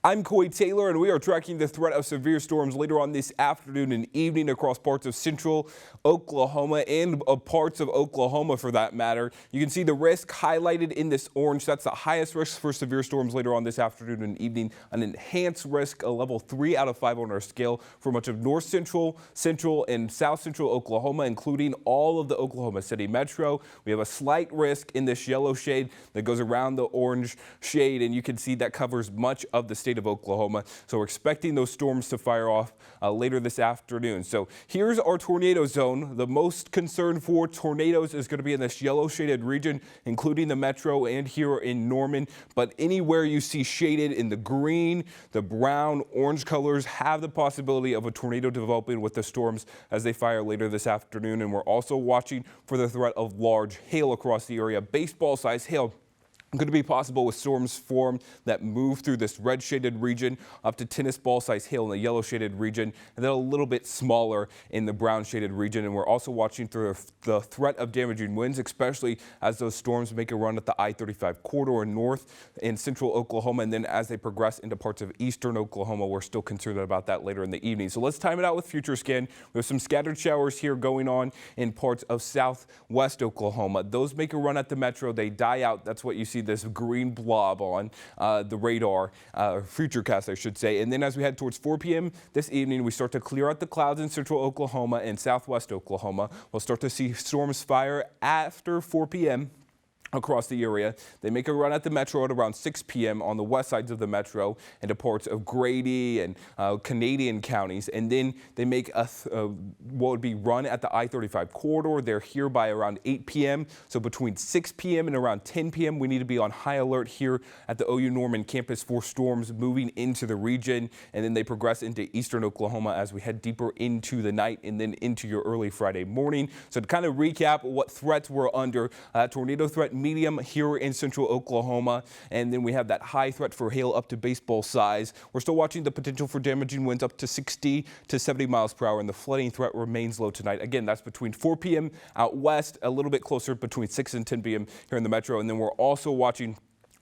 I'm Coy Taylor, and we are tracking the threat of severe storms later on this afternoon and evening across parts of central Oklahoma and parts of Oklahoma for that matter. You can see the risk highlighted in this orange. That's the highest risk for severe storms later on this afternoon and evening. An enhanced risk, a level 3 out of 5 on our scale for much of north central, and south central Oklahoma, including all of the Oklahoma City metro. We have a slight risk in this yellow shade that goes around the orange shade, and you can see that covers much of the state of Oklahoma. So we're expecting those storms to fire off later this afternoon. So here's our tornado zone. The most concern for tornadoes is going to be in this yellow shaded region, including the metro and here in Norman. But anywhere you see shaded in the green, the brown, orange colors have the possibility of a tornado developing with the storms as they fire later this afternoon. And we're also watching for the threat of large hail across the area. Baseball-sized hail going to be possible with storms formed that move through this red shaded region up to tennis ball size hail in the yellow shaded region, and then a little bit smaller in the brown shaded region. And we're also watching through the threat of damaging winds, especially as those storms make a run at the I-35 corridor north in central Oklahoma. And then as they progress into parts of eastern Oklahoma, we're still concerned about that later in the evening. So let's time it out with Future Scan. We have some scattered showers here going on in parts of southwest Oklahoma. Those make a run at the metro. They die out. That's what you see this green blob on the radar, Futurecast, I should say. And then as we head towards 4 p.m. this evening, we start to clear out the clouds in central Oklahoma and southwest Oklahoma. We'll start to see storms fire after 4 p.m. across the area. They make a run at the metro at around 6 p.m. on the west sides of the metro into parts of Grady and Canadian counties. And then they make what would be run at the I-35 corridor. They're here by around 8 p.m. So between 6 p.m. and around 10 p.m. we need to be on high alert here at the OU Norman campus for storms moving into the region. And then they progress into eastern Oklahoma as we head deeper into the night and then into your early Friday morning. So to kind of recap what threats we're under, tornado threat medium here in central Oklahoma, and then we have that high threat for hail up to baseball size. We're still watching the potential for damaging winds up to 60 to 70 miles per hour, and the flooding threat remains low tonight. Again, that's between 4 p.m. out west, a little bit closer between 6 and 10 p.m. here in the metro. And then we're also watching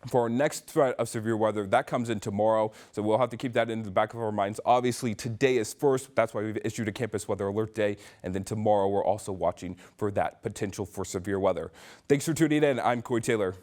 for our next threat of severe weather. That comes in tomorrow, so we'll have to keep that in the back of our minds. Obviously, today is first. That's why we've issued a campus weather alert day. And then tomorrow, we're also watching for that potential for severe weather. Thanks for tuning in. I'm Coy Taylor.